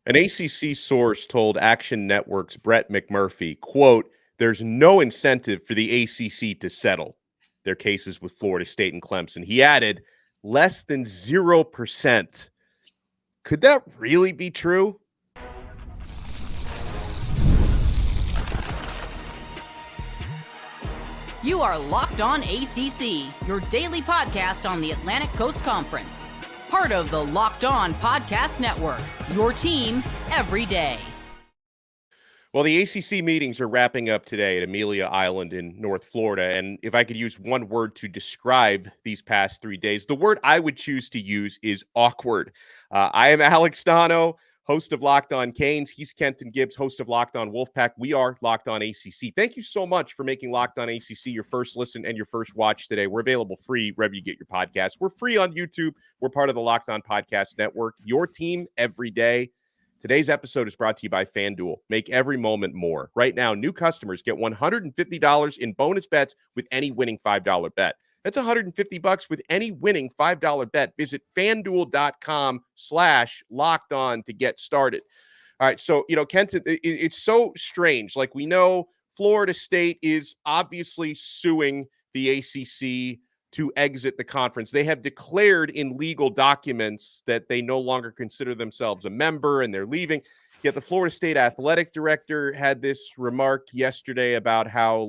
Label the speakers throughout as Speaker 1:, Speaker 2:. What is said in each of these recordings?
Speaker 1: An ACC source told Action Network's Brett McMurphy, quote, "There's no incentive for the ACC to settle their cases with Florida State and Clemson." He added, less than 0%. Could that really be true?
Speaker 2: You are Locked On ACC, your daily podcast on the Atlantic Coast Conference. Part of the Locked On Podcast Network, your team every day.
Speaker 1: Well, the ACC meetings are wrapping up today at Amelia Island in North Florida. And if I could use one word to describe these past 3 days, the word I would choose to use is awkward. I am Alex Donno, host of Locked On Canes. He's Kenton Gibbs, host of Locked On Wolfpack. We are Locked On ACC. Thank you so much for making Locked On ACC your first listen and your first watch today. We're available free wherever you get your podcasts. We're free on YouTube. We're part of the Locked On Podcast Network, your team every day. Today's episode is brought to you by FanDuel. Make every moment more. Right now, new customers get $150 in bonus bets with any winning $5 bet. That's $150 with any winning $5 bet. Visit FanDuel.com/locked on to get started. All right, so, Kenton, it's so strange. Like, we know Florida State is obviously suing the ACC to exit the conference. They have declared in legal documents that they no longer consider themselves a member and they're leaving. Yet the Florida State athletic director had this remark yesterday about how,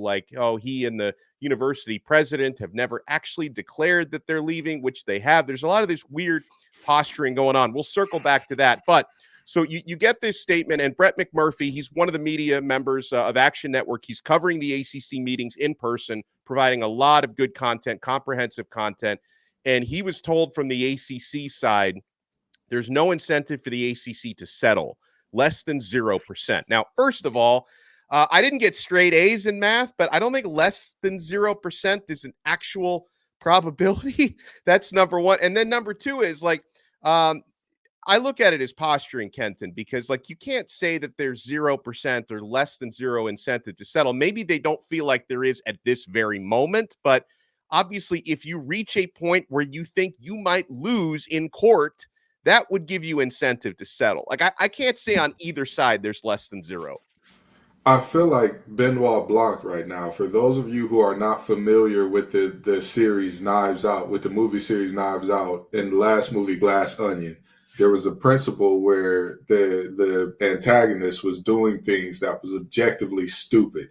Speaker 1: he and the university president have never actually declared that they're leaving, which they have. There's a lot of this weird posturing going on. We'll circle back to that. But so you get this statement, and Brett McMurphy, he's one of the media members of Action Network. He's covering the ACC meetings in person, providing a lot of good content, comprehensive content. And he was told from the ACC side, there's no incentive for the ACC to settle, less than 0%. Now, first of all, I didn't get straight A's in math, but I don't think less than 0% is an actual probability. That's number one. And then number two is I look at it as posturing, Kenton, because you can't say that there's 0% or less than zero incentive to settle. Maybe they don't feel like there is at this very moment, but obviously if you reach a point where you think you might lose in court, that would give you incentive to settle. I can't say on either side there's less than zero.
Speaker 3: I feel like Benoit Blanc right now. For those of you who are not familiar with the series Knives Out, with the movie series Knives Out, in the last movie Glass Onion, there was a principle where the antagonist was doing things that was objectively stupid.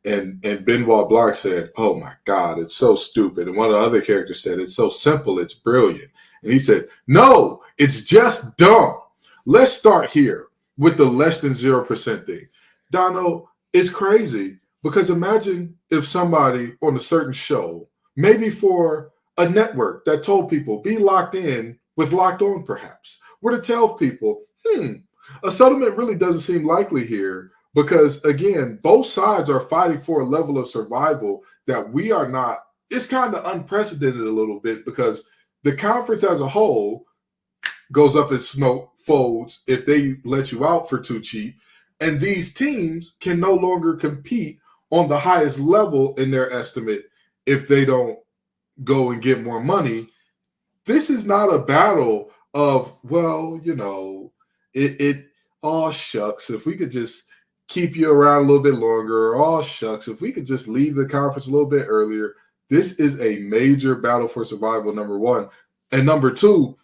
Speaker 3: And Benoit Blanc said, "Oh my God, it's so stupid." And one of the other characters said, "It's so simple, it's brilliant." And he said, "No, it's just dumb." Let's start here with the less than 0% thing. Donno, it's crazy because imagine if somebody on a certain show, maybe for a network that told people, be locked in with Locked On perhaps, were to tell people, a settlement really doesn't seem likely here because, again, both sides are fighting for a level of survival that we are not. It's kind of unprecedented a little bit because the conference as a whole goes up in smoke, folds if they let you out for too cheap. And these teams can no longer compete on the highest level in their estimate if they don't go and get more money. This is not a battle of, oh, shucks, if we could just keep you around a little bit longer, or, oh, shucks, if we could just leave the conference a little bit earlier. This is a major battle for survival, number one. And number two,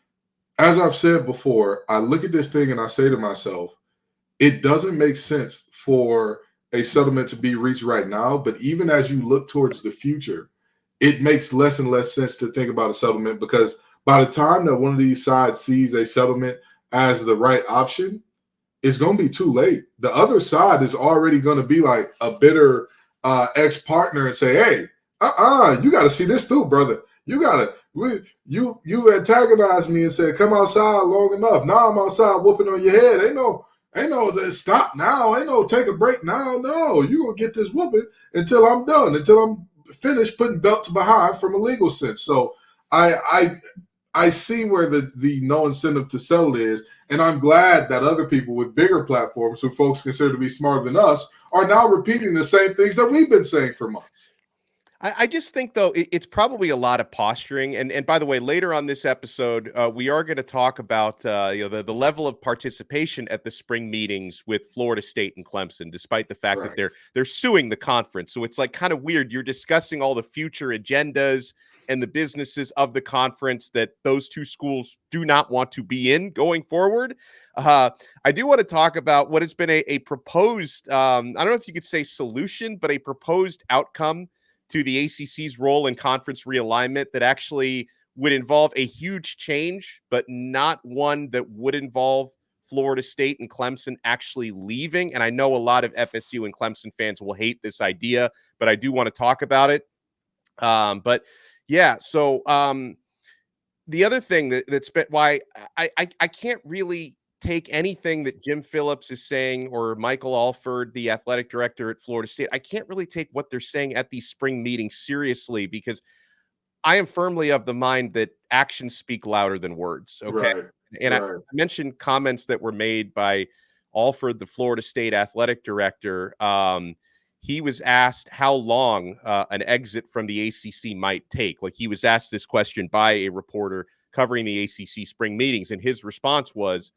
Speaker 3: as I've said before, I look at this thing and I say to myself, it doesn't make sense for a settlement to be reached right now, but even as you look towards the future, it makes less and less sense to think about a settlement because by the time that one of these sides sees a settlement as the right option, it's going to be too late. The other side is already going to be like a bitter ex-partner and say, hey, you got to see this through, brother. You antagonized me and said, come outside long enough. Now I'm outside whooping on your head. Ain't no stop now. Ain't no take a break now. No, you're going to get this whooping until I'm done, until I'm finished putting belts behind from a legal sense. So I see where the no incentive to settle is, and I'm glad that other people with bigger platforms who folks consider to be smarter than us are now repeating the same things that we've been saying for months.
Speaker 1: I just think, though, it's probably a lot of posturing. And by the way, later on this episode, we are going to talk about the level of participation at the spring meetings with Florida State and Clemson, despite the fact that they're suing the conference. So it's like kind of weird. You're discussing all the future agendas and the businesses of the conference that those two schools do not want to be in going forward. I do want to talk about what has been a proposed, I don't know if you could say solution, but a proposed outcome to the ACC's role in conference realignment that actually would involve a huge change, but not one that would involve Florida State and Clemson actually leaving. And I know a lot of FSU and Clemson fans will hate this idea, but I do want to talk about it. But yeah, so the other thing that's been why I can't really take anything that Jim Phillips is saying or Michael Alford, the athletic director at Florida State. I can't really take what they're saying at these spring meetings seriously, because I am firmly of the mind that actions speak louder than words. Okay.
Speaker 3: Right.
Speaker 1: And I mentioned comments that were made by Alford, the Florida State athletic director. He was asked how long an exit from the ACC might take. Like, he was asked this question by a reporter covering the ACC spring meetings, and his response was,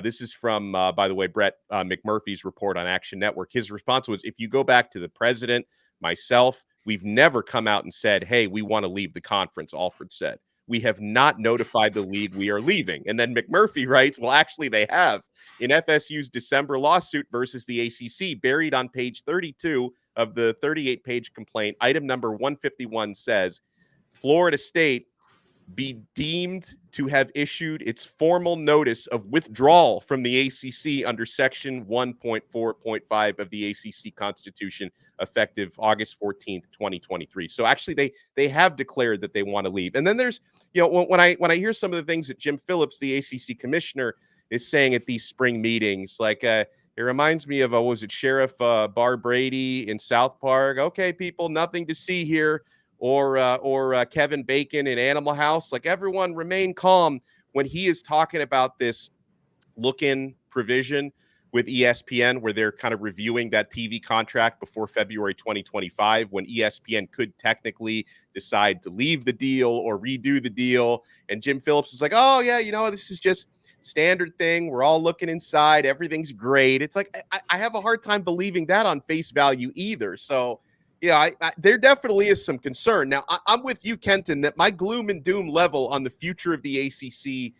Speaker 1: this is from, by the way, Brett McMurphy's report on Action Network. His response was, if you go back to the president, myself, we've never come out and said, hey, we want to leave the conference, Alford said. We have not notified the league we are leaving. And then McMurphy writes, well, actually, they have. In FSU's December lawsuit versus the ACC, buried on page 32 of the 38-page complaint, item number 151 says, Florida State be deemed to have issued its formal notice of withdrawal from the ACC under section 1.4.5 of the ACC Constitution, effective August 14th, 2023. So actually they have declared that they want to leave. And then there's, when I hear some of the things that Jim Phillips, the ACC commissioner, is saying at these spring meetings, like it reminds me of, Sheriff Bar Brady in South Park? Okay, people, nothing to see here. Or Kevin Bacon in Animal House. Like, everyone remain calm when he is talking about this look-in provision with ESPN, where they're kind of reviewing that TV contract before February 2025, when ESPN could technically decide to leave the deal or redo the deal. And Jim Phillips is like, oh, yeah, this is just standard thing. We're all looking inside. Everything's great. It's like, I have a hard time believing that on face value either. So, yeah, there definitely is some concern. Now, I'm with you, Kenton, that my gloom and doom level on the future of the ACC,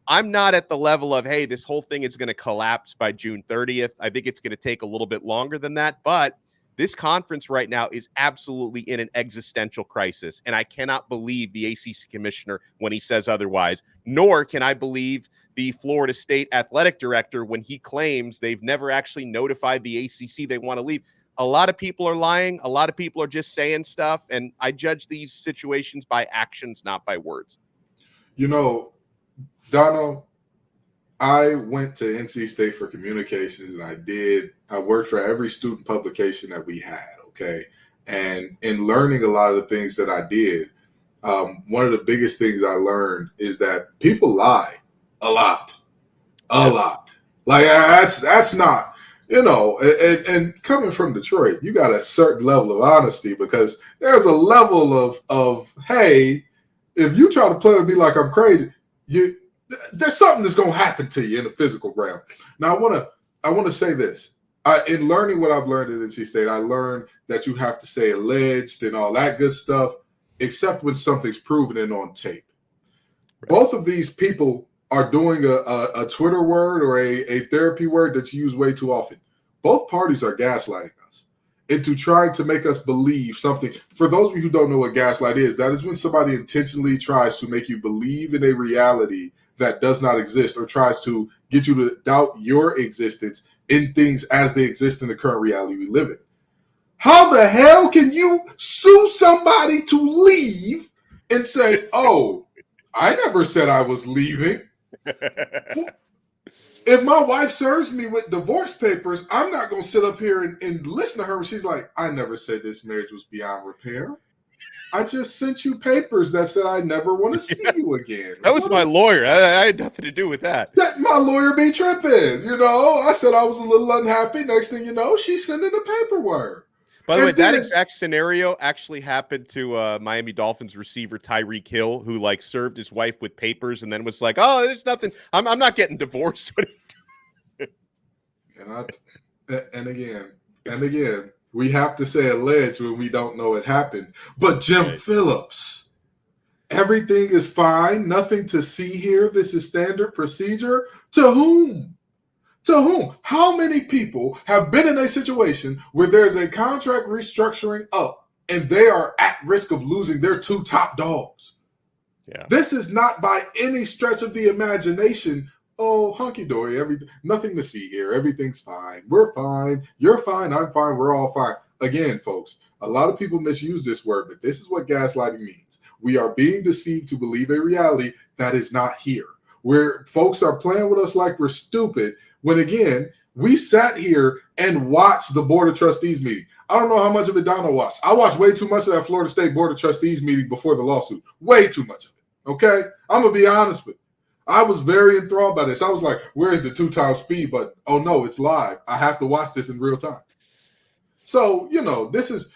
Speaker 1: I'm not at the level of, hey, this whole thing is going to collapse by June 30th. I think it's going to take a little bit longer than that. But this conference right now is absolutely in an existential crisis. And I cannot believe the ACC commissioner when he says otherwise, nor can I believe the Florida State athletic director when he claims they've never actually notified the ACC they want to leave. A lot of people are lying. A lot of people are just saying stuff. And I judge these situations by actions, not by words.
Speaker 3: Donno, I went to NC State for communications, and I worked for every student publication that we had, okay? And in learning a lot of the things that I did, one of the biggest things I learned is that people lie a lot. Like, that's not... and coming from Detroit, you got a certain level of honesty, because there's a level of hey, if you try to play with me like I'm crazy, there's something that's going to happen to you in the physical realm. Now, I want to say this. In learning what I've learned at NC State, I learned that you have to say alleged and all that good stuff, except when something's proven and on tape. Right. Both of these people are doing a Twitter word or a therapy word that's used way too often. Both parties are gaslighting us into trying to make us believe something. For those of you who don't know what gaslight is, that is when somebody intentionally tries to make you believe in a reality that does not exist, or tries to get you to doubt your existence in things as they exist in the current reality we live in. How the hell can you sue somebody to leave and say, oh, I never said I was leaving? If my wife serves me with divorce papers, I'm not going to sit up here and listen to her when she's like, I never said this marriage was beyond repair. I just sent you papers that said I never want to see you again.
Speaker 1: That was my lawyer. I had nothing to do with that.
Speaker 3: That my lawyer be tripping. I said I was a little unhappy. Next thing you know, she's sending the paperwork.
Speaker 1: By the way, that
Speaker 3: then,
Speaker 1: exact scenario actually happened to Miami Dolphins receiver Tyreek Hill, who like served his wife with papers and then was like, "Oh, there's nothing. I'm not getting divorced."
Speaker 3: and again, we have to say alleged when we don't know it happened. But Jim Phillips, everything is fine. Nothing to see here. This is standard procedure. To whom? To whom? How many people have been in a situation where there's a contract restructuring up and they are at risk of losing their two top dogs?
Speaker 1: Yeah.
Speaker 3: This is not by any stretch of the imagination, oh, hunky-dory, nothing to see here. Everything's fine. We're fine. You're fine. I'm fine. We're all fine. Again, folks, a lot of people misuse this word, but this is what gaslighting means. We are being deceived to believe a reality that is not here, where folks are playing with us like we're stupid, when, again, we sat here and watched the Board of Trustees meeting. I don't know how much of it Donno watched. I watched way too much of that Florida State Board of Trustees meeting before the lawsuit. Way too much of it, okay? I'm going to be honest with you. I was very enthralled by this. I was like, where's the 2x speed button? Oh, no, it's live. I have to watch this in real time. So, this is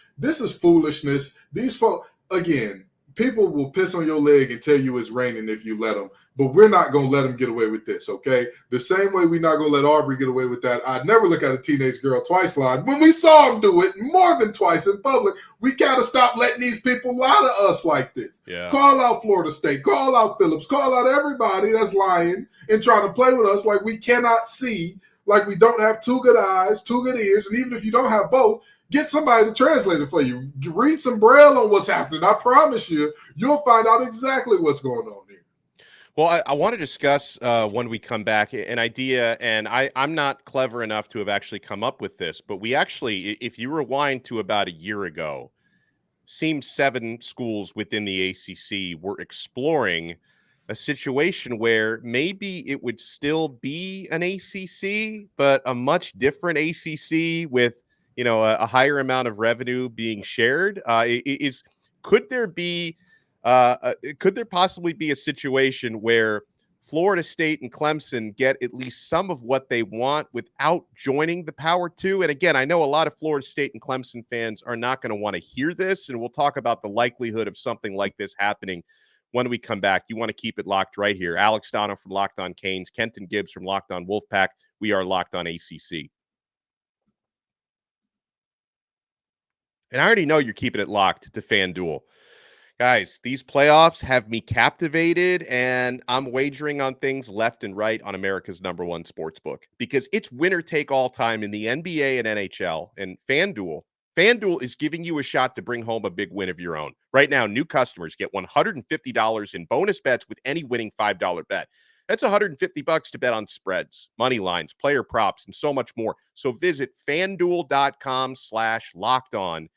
Speaker 3: foolishness. These folks, again, people will piss on your leg and tell you it's raining if you let them, but we're not going to let them get away with this, okay? The same way we're not going to let Aubrey get away with that. I'd never look at a teenage girl twice line. When we saw him do it more than twice in public, we got to stop letting these people lie to us like this.
Speaker 1: Yeah.
Speaker 3: Call out Florida State, call out Phillips, call out everybody that's lying and trying to play with us like we cannot see, like we don't have two good eyes, two good ears, and even if you don't have both, get somebody to translate it for you. Read some Braille on what's happening. I promise you'll find out exactly what's going on here.
Speaker 1: Well, I want to discuss when we come back an idea, and I'm not clever enough to have actually come up with this, but we actually, if you rewind to about a year ago, seems 7 schools within the ACC were exploring a situation where maybe it would still be an ACC, but a much different ACC with a higher amount of revenue being shared. Could there possibly be a situation where Florida State and Clemson get at least some of what they want without joining the Power Two? And again, I know a lot of Florida State and Clemson fans are not going to want to hear this, and we'll talk about the likelihood of something like this happening when we come back. You want to keep it locked right here. Alex Donno from Locked On Canes, Kenton Gibbs from Locked On Wolfpack. We are Locked On ACC. And I already know you're keeping it locked to FanDuel. Guys, these playoffs have me captivated, and I'm wagering on things left and right on America's #1 sportsbook because it's winner take all time in the NBA and NHL. And FanDuel is giving you a shot to bring home a big win of your own. Right now, new customers get $150 in bonus bets with any winning $5 bet. That's $150 to bet on spreads, money lines, player props, and so much more. So visit FanDuel.com/lockedon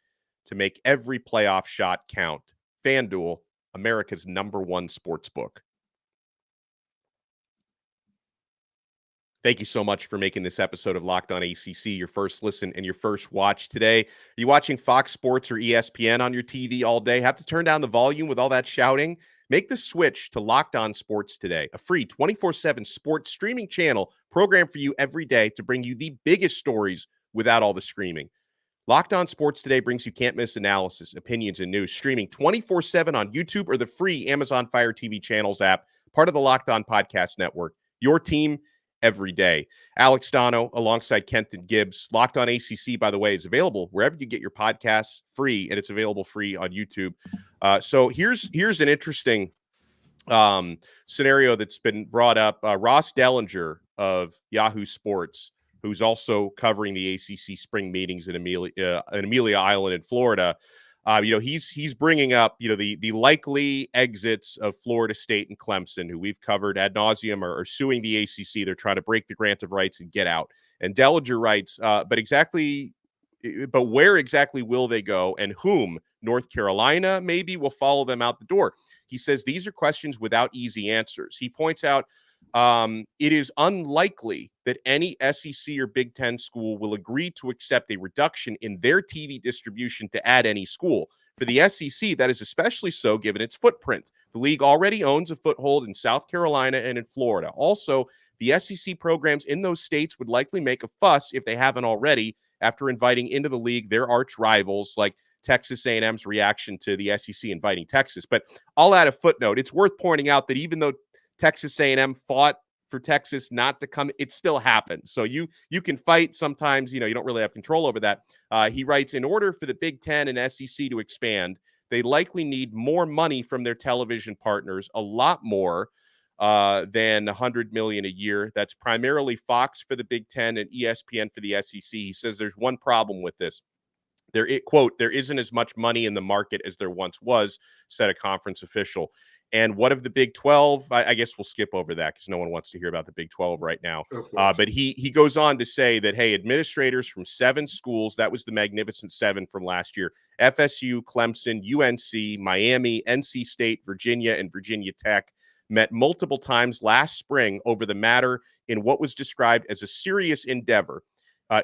Speaker 1: to make every playoff shot count. FanDuel, America's #1 sportsbook. Thank you so much for making this episode of Locked On ACC your first listen and your first watch today. Are you watching Fox Sports or ESPN on your TV all day? Have to turn down the volume with all that shouting? Make the switch to Locked On Sports today, a free 24/7 sports streaming channel programmed for you every day to bring you the biggest stories without all the screaming. Locked On Sports Today brings you can't-miss analysis, opinions, and news, streaming 24/7 on YouTube or the free Amazon Fire TV channels app, part of the Locked On Podcast Network. Your team every day. Alex Donno alongside Kenton Gibbs. Locked On ACC, by the way, is available wherever you get your podcasts free, and it's available free on YouTube. So here's an interesting scenario that's been brought up. Ross Dellenger of Yahoo Sports, who's also covering the ACC spring meetings in Amelia Island in Florida. He's bringing up, the likely exits of Florida State and Clemson, who we've covered ad nauseum, are suing the ACC. They're trying to break the grant of rights and get out. And Dellenger writes, but where exactly will they go, and whom? North Carolina maybe will follow them out the door. He says these are questions without easy answers. He points out it is unlikely that any SEC or Big Ten school will agree to accept a reduction in their TV distribution to add any school. For the SEC, that is especially so given its footprint. The league already owns a foothold in South Carolina and in Florida. Also, the SEC programs in those states would likely make a fuss if they haven't already after inviting into the league their arch rivals like Texas A&M's reaction to the SEC inviting Texas. But I'll add a footnote. It's worth pointing out that even though Texas A&M fought for Texas not to come, it still happened. So you can fight sometimes, you don't really have control over that. He writes, in order for the Big Ten and SEC to expand, they likely need more money from their television partners, a lot more than $100 million a year. That's primarily Fox for the Big Ten and ESPN for the SEC. He says there's one problem with this. There isn't as much money in the market as there once was, said a conference official. And what of the Big 12? I guess we'll skip over that because no one wants to hear about the Big 12 right now. But he goes on to say that, hey, administrators from 7 schools, that was the Magnificent 7 from last year, FSU, Clemson, UNC, Miami, NC State, Virginia, and Virginia Tech, met multiple times last spring over the matter in what was described as a serious endeavor.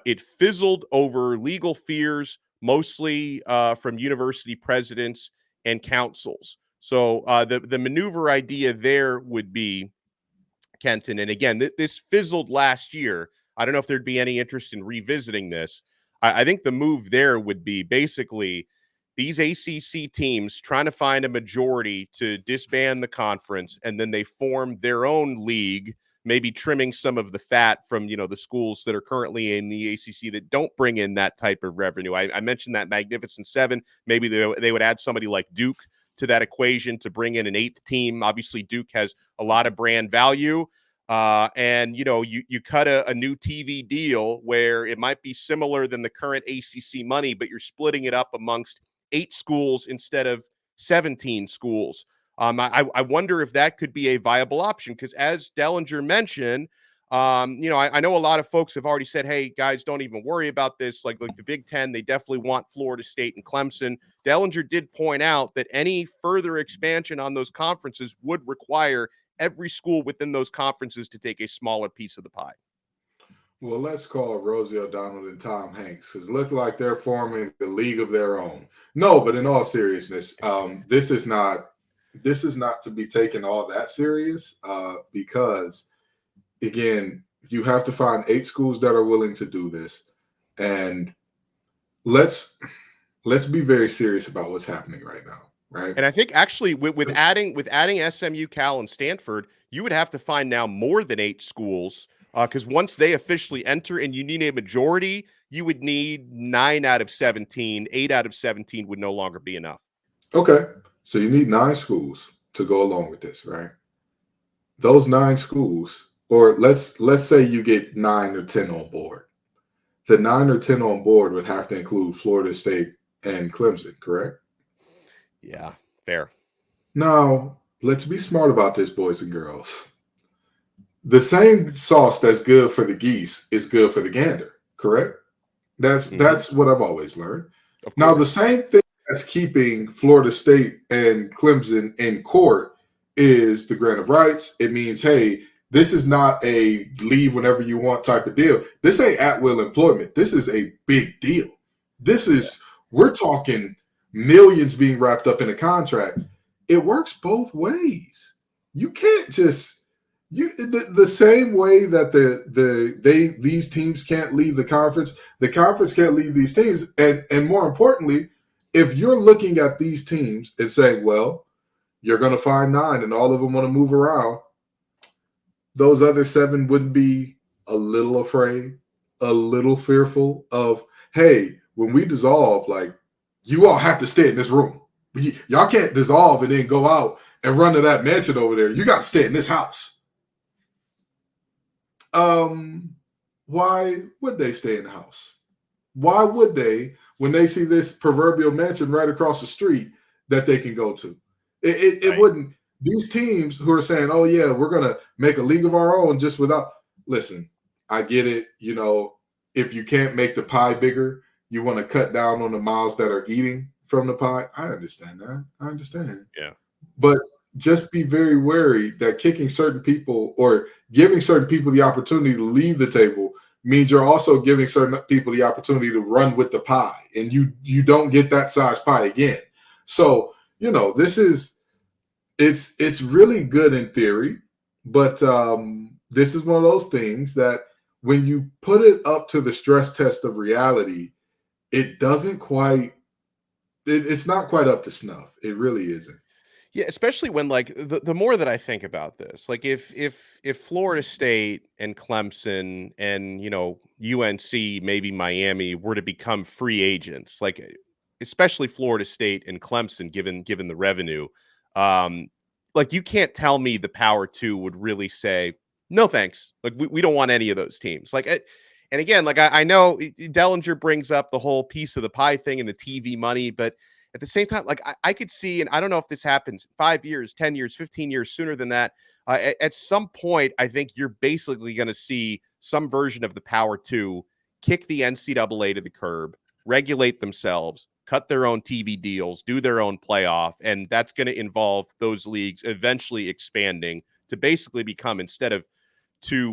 Speaker 1: It fizzled over legal fears, mostly from university presidents and councils. So the maneuver idea there would be, Kenton, and again, this fizzled last year. I don't know if there'd be any interest in revisiting this. I think the move there would be basically these ACC teams trying to find a majority to disband the conference, and then they form their own league, maybe trimming some of the fat from, the schools that are currently in the ACC that don't bring in that type of revenue. I mentioned that Magnificent 7. Maybe they would add somebody like Duke to that equation to bring in an 8th team. Obviously, Duke has a lot of brand value. And, you cut a new TV deal where it might be similar than the current ACC money, but you're splitting it up amongst 8 schools instead of 17 schools. I wonder if that could be a viable option because, as Dellenger mentioned, I know a lot of folks have already said, hey, guys, don't even worry about this. Like the Big Ten, they definitely want Florida State and Clemson. Dellenger did point out that any further expansion on those conferences would require every school within those conferences to take a smaller piece of the pie.
Speaker 3: Well, let's call Rosie O'Donnell and Tom Hanks because it looks like they're forming a league of their own. No, but in all seriousness, this is not to be taken all that serious because, again, you have to find 8 schools that are willing to do this, and let's be very serious about what's happening right now, right?
Speaker 1: And I think actually with adding SMU, Cal, and Stanford, you would have to find now more than 8 schools because once they officially enter and you need a majority, you would need 9 out of 17. 8 out of 17 would no longer be enough.
Speaker 3: Okay, so you need 9 schools to go along with this, right? Those 9 schools, or let's say you get 9 or 10 on board. The 9 or 10 on board would have to include Florida State and Clemson, correct?
Speaker 1: Yeah, fair.
Speaker 3: Now, let's be smart about this, boys and girls. The same sauce that's good for the geese is good for the gander, correct? That's what I've always learned. Now, the same thing that's keeping Florida State and Clemson in court is the grant of rights. It means, hey, this is not a leave whenever you want type of deal. This ain't at-will employment. This is a big deal. We're talking millions being wrapped up in a contract. It works both ways. You can't just the same way that these teams can't leave the conference can't leave these teams. And more importantly, if you're looking at these teams and saying, well, you're going to find 9 and all of them want to move around, those other 7 wouldn't be a little afraid, a little fearful of, hey, when we dissolve, like, you all have to stay in this room. Y'all can't dissolve and then go out and run to that mansion over there. You got to stay in this house. Why would they stay in the house? Why would they, when they see this proverbial mansion right across the street that they can go to? It wouldn't. These teams who are saying, oh, yeah, we're going to make a league of our own just without – listen, I get it. If you can't make the pie bigger, you want to cut down on the mouths that are eating from the pie. I understand that. I understand.
Speaker 1: Yeah.
Speaker 3: But just be very wary that kicking certain people or giving certain people the opportunity to leave the table means you're also giving certain people the opportunity to run with the pie, and you don't get that size pie again. So, this is it's really good in theory, but this is one of those things that when you put it up to the stress test of reality, it doesn't quite, it's not quite up to snuff. It really isn't.
Speaker 1: Yeah, especially when like the more that I think about this, like if Florida State and Clemson and UNC, maybe Miami were to become free agents, like especially Florida State and Clemson, given the revenue, um, like you can't tell me the Power Two would really say no thanks. Like we don't want any of those teams. Like, and again, like I know Dellenger brings up the whole piece of the pie thing and the TV money, but at the same time, like I could see, and I don't know if this happens 5 years, 10 years, 15 years sooner than that. At some point, I think you're basically going to see some version of the Power Two kick the NCAA to the curb, regulate themselves, cut their own TV deals, do their own playoff. And that's going to involve those leagues eventually expanding to basically become, instead of two,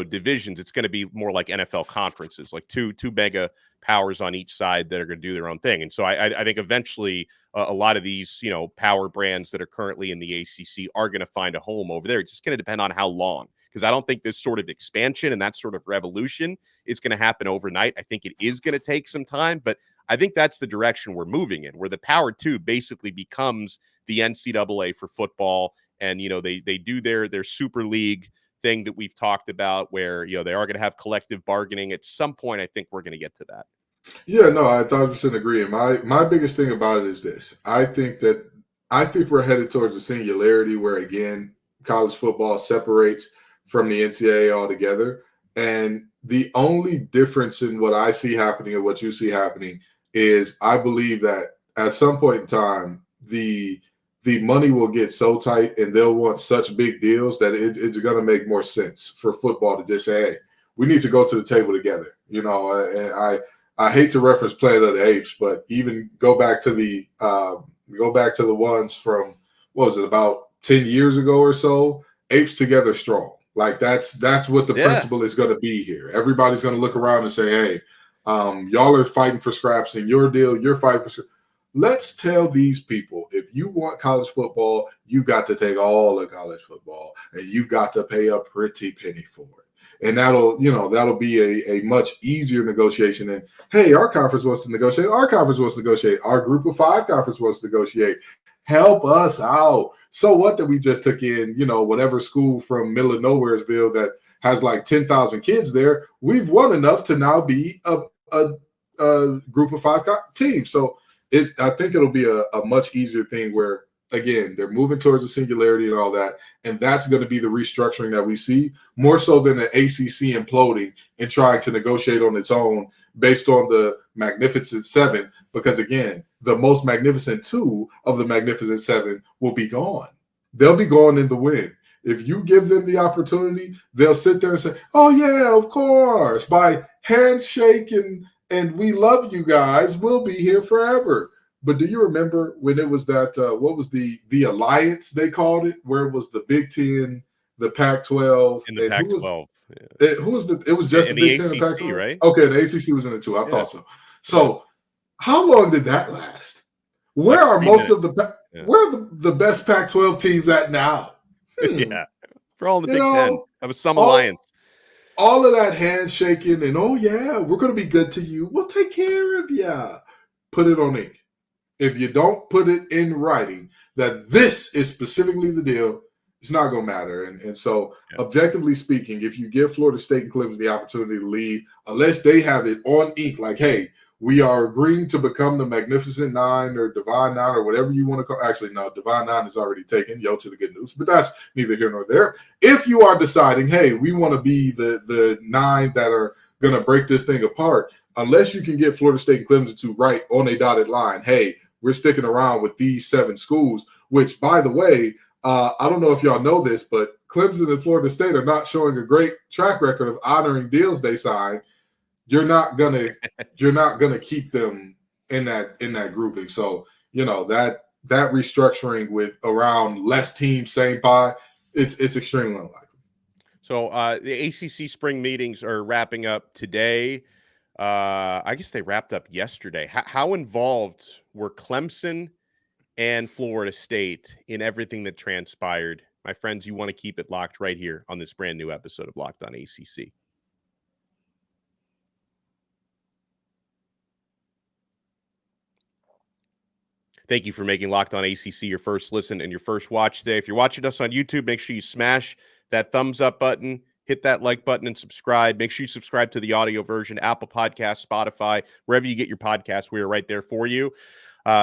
Speaker 1: divisions, it's going to be more like NFL conferences, like two mega powers on each side that are going to do their own thing. And so I think eventually a lot of these power brands that are currently in the ACC are going to find a home over there. It's just going to depend on how long, because I don't think this sort of expansion and that sort of revolution is going to happen overnight. I think it is going to take some time, but I think that's the direction we're moving in, where the Power Two basically becomes the NCAA for football. And they do their super league thing that we've talked about, where they are going to have collective bargaining at some point. I think we're going to get to that.
Speaker 3: Yeah, no, I 1,000% agree. And my biggest thing about it is this: I think we're headed towards a singularity where, again, college football separates from the NCAA altogether. And the only difference in what I see happening and what you see happening is, I believe that at some point in time, the money will get so tight and they'll want such big deals that it's going to make more sense for football to just say, hey, we need to go to the table together. And I hate to reference Planet of the Apes, but even go back to the ones from, what was it, about 10 years ago or so, Apes Together Strong. Like that's what the principle is going to be here. Everybody's going to look around and say, hey, y'all are fighting for scraps in your deal. You're fighting for scraps. Let's tell these people, if you want college football, you've got to take all of college football, and you've got to pay a pretty penny for it. And that'll be a much easier negotiation than, hey, our conference wants to negotiate. Our conference wants to negotiate. Our group of five conference wants to negotiate. Help us out. So what that we just took in, whatever school from middle of nowheresville that has like 10,000 kids there, we've won enough to now be a group of five team. So I think it'll be a much easier thing where, again, they're moving towards a singularity and all that. And that's going to be the restructuring that we see, more so than the ACC imploding and trying to negotiate on its own based on the Magnificent Seven. Because, again, the most magnificent two of the Magnificent Seven will be gone. They'll be gone in the wind. If you give them the opportunity, they'll sit there and say, oh, yeah, of course, by handshaking and we love you guys, we'll be here forever. But do you remember when it was that, what was the alliance they called it, where it was the Big Ten, the Pac-12,
Speaker 1: In the Pac-12.
Speaker 3: It was just the Big Ten and
Speaker 1: ACC,
Speaker 3: Pac-12?
Speaker 1: right?
Speaker 3: Okay, the ACC was in it too. I thought so. So how long did that last? Where are most of where are the best Pac-12 teams at now?
Speaker 1: Yeah, we're all in the Big Ten. That was some alliance.
Speaker 3: All of that handshaking and, oh, yeah, we're going to be good to you. We'll take care of you. Put it on ink. If you don't put it in writing that this is specifically the deal, it's not going to matter. And so, objectively speaking, if you give Florida State and Clemson the opportunity to leave, unless they have it on ink, like, hey, we are agreeing to become the Magnificent Nine or Divine Nine or whatever you want to call. Actually, no, Divine Nine is already taken. Yo to the good news, but that's neither here nor there. If you are deciding, hey, we want to be the nine that are going to break this thing apart, unless you can get Florida State and Clemson to write on a dotted line, hey, we're sticking around with these 7 schools, which, by the way, I don't know if y'all know this, but Clemson and Florida State are not showing a great track record of honoring deals they signed. You're not gonna keep them in that grouping. So that restructuring with around less teams, same pie, it's extremely unlikely.
Speaker 1: So the ACC spring meetings are wrapping up today. I guess they wrapped up yesterday. How involved were Clemson and Florida State in everything that transpired my friends, you want to keep it locked right here on this brand new episode of Locked On ACC. Thank you for making Locked On ACC your first listen and your first watch today. If you're watching us on YouTube, make sure you smash that thumbs up button, hit that like button, and subscribe. Make sure you subscribe to the audio version, Apple Podcasts, Spotify, wherever you get your podcasts. We are right there for you.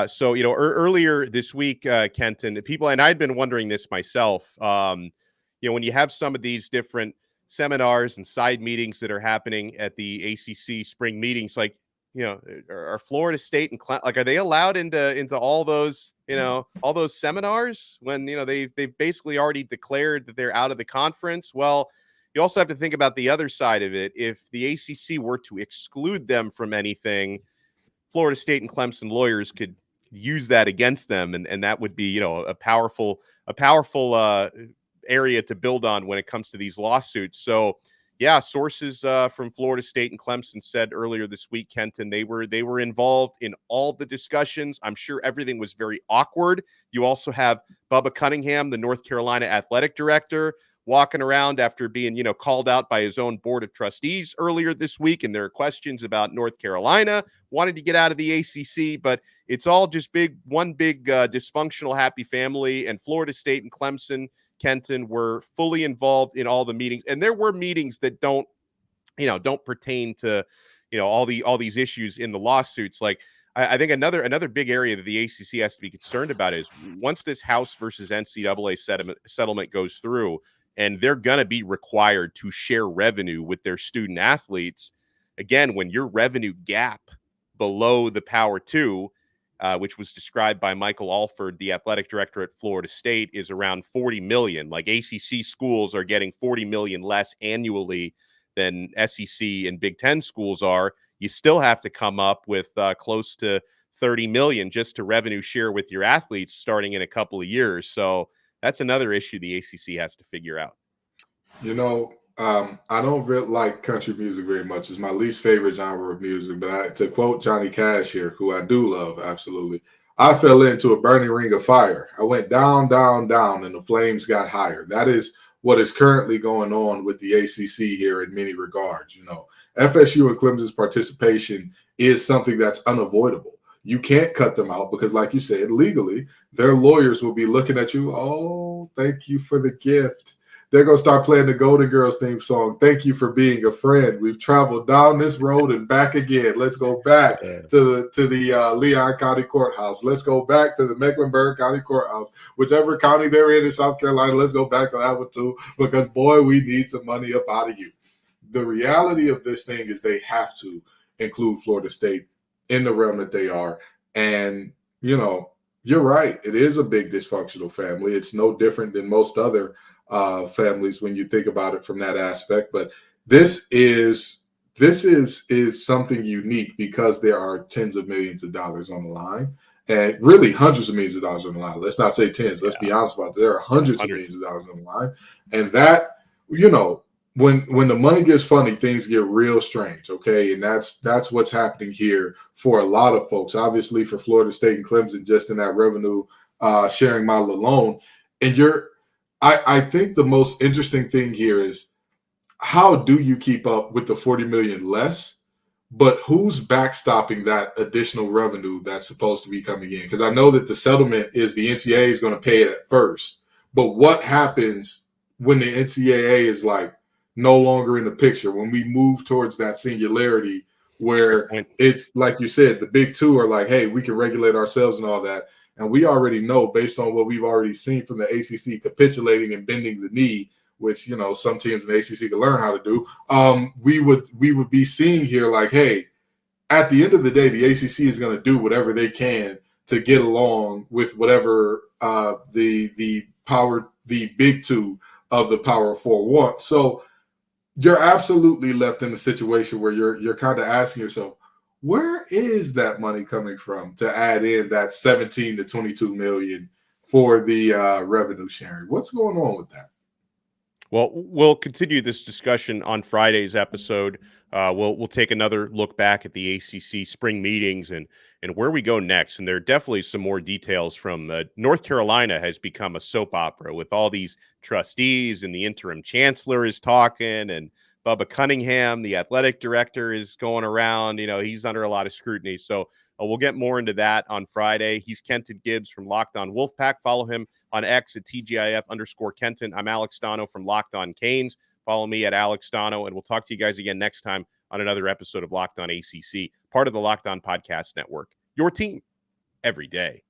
Speaker 1: So, earlier this week, Kenton, people, and I'd been wondering this myself, when you have some of these different seminars and side meetings that are happening at the ACC spring meetings, like, are Florida State and Clemson, like, are they allowed into all those, all those seminars when, they've basically already declared that they're out of the conference? Well, you also have to think about the other side of it. If the ACC were to exclude them from anything, Florida State and Clemson lawyers could use that against them. And that would be, a powerful area to build on when it comes to these lawsuits. So, yeah, sources from Florida State and Clemson said earlier this week, Kenton, they were involved in all the discussions. I'm sure everything was very awkward. You also have Bubba Cunningham, the North Carolina athletic director, walking around after being, called out by his own board of trustees earlier this week. And there are questions about North Carolina wanted to get out of the ACC, but it's all just one big dysfunctional happy family. And Florida State and Clemson, Kenton, were fully involved in all the meetings, and there were meetings that don't pertain to, all these issues in the lawsuits. Like, I think another big area that the ACC has to be concerned about is once this House versus NCAA settlement goes through, and they're going to be required to share revenue with their student athletes. Again, when your revenue gap below the Power Two, which was described by Michael Alford, the athletic director at Florida State, is around $40 million. Like, ACC schools are getting $40 million less annually than SEC and Big Ten schools are. You still have to come up with close to $30 million just to revenue share with your athletes starting in a couple of years. So that's another issue the ACC has to figure out.
Speaker 3: I don't really like country music very much. It's my least favorite genre of music. But to quote Johnny Cash here, who I do love, absolutely, I fell into a burning ring of fire. I went down, down, down, and the flames got higher. That is what is currently going on with the ACC here in many regards. FSU and Clemson's participation is something that's unavoidable. You can't cut them out because, like you said, legally, their lawyers will be looking at you. Oh, thank you for the gift. They're going to start playing the Golden Girls theme song. Thank you for being a friend. We've traveled down this road and back again. Let's go back to the Leon County Courthouse. Let's go back to the Mecklenburg County Courthouse. Whichever county they're in South Carolina, let's go back to that one too, because, boy, we need some money up out of you. The reality of this thing is they have to include Florida State in the realm that they are. And, you're right. It is a big dysfunctional family. It's no different than most other families when you think about it from that aspect. But this is something unique because there are tens of millions of dollars on the line, and really hundreds of millions of dollars on the line. Let's not say tens. Let's be honest about it. There are hundreds of millions of dollars on the line. And that, when the money gets funny, things get real strange, okay? And that's what's happening here for a lot of folks. Obviously, for Florida State and Clemson, just in that revenue sharing model alone. And I think the most interesting thing here is, how do you keep up with the $40 million less? But who's backstopping that additional revenue that's supposed to be coming in? Because I know that the settlement is the NCAA is going to pay it at first. But what happens when the NCAA is no longer in the picture, when we move towards that singularity where it's like you said, the big two are like, hey, we can regulate ourselves and all that. And we already know, based on what we've already seen from the ACC capitulating and bending the knee, which, some teams in the ACC can learn how to do, we would be seeing here hey, at the end of the day, the ACC is going to do whatever they can to get along with whatever the big two of the Power Four want. So you're absolutely left in a situation where you're kind of asking yourself, where is that money coming from to add in that 17 to 22 million for the revenue sharing? What's going on with that?
Speaker 1: Well, we'll continue this discussion on Friday's episode. We'll take another look back at the ACC spring meetings and where we go next. And there are definitely some more details from North Carolina has become a soap opera with all these trustees, and the interim chancellor is talking, and Bubba Cunningham, the athletic director, is going around. He's under a lot of scrutiny. So we'll get more into that on Friday. He's Kenton Gibbs from Locked On Wolfpack. Follow him on X at TGIF_Kenton. I'm Alex Donno from Locked On Canes. Follow me at Alex Donno, and we'll talk to you guys again next time on another episode of Locked On ACC, part of the Locked On Podcast Network. Your team every day.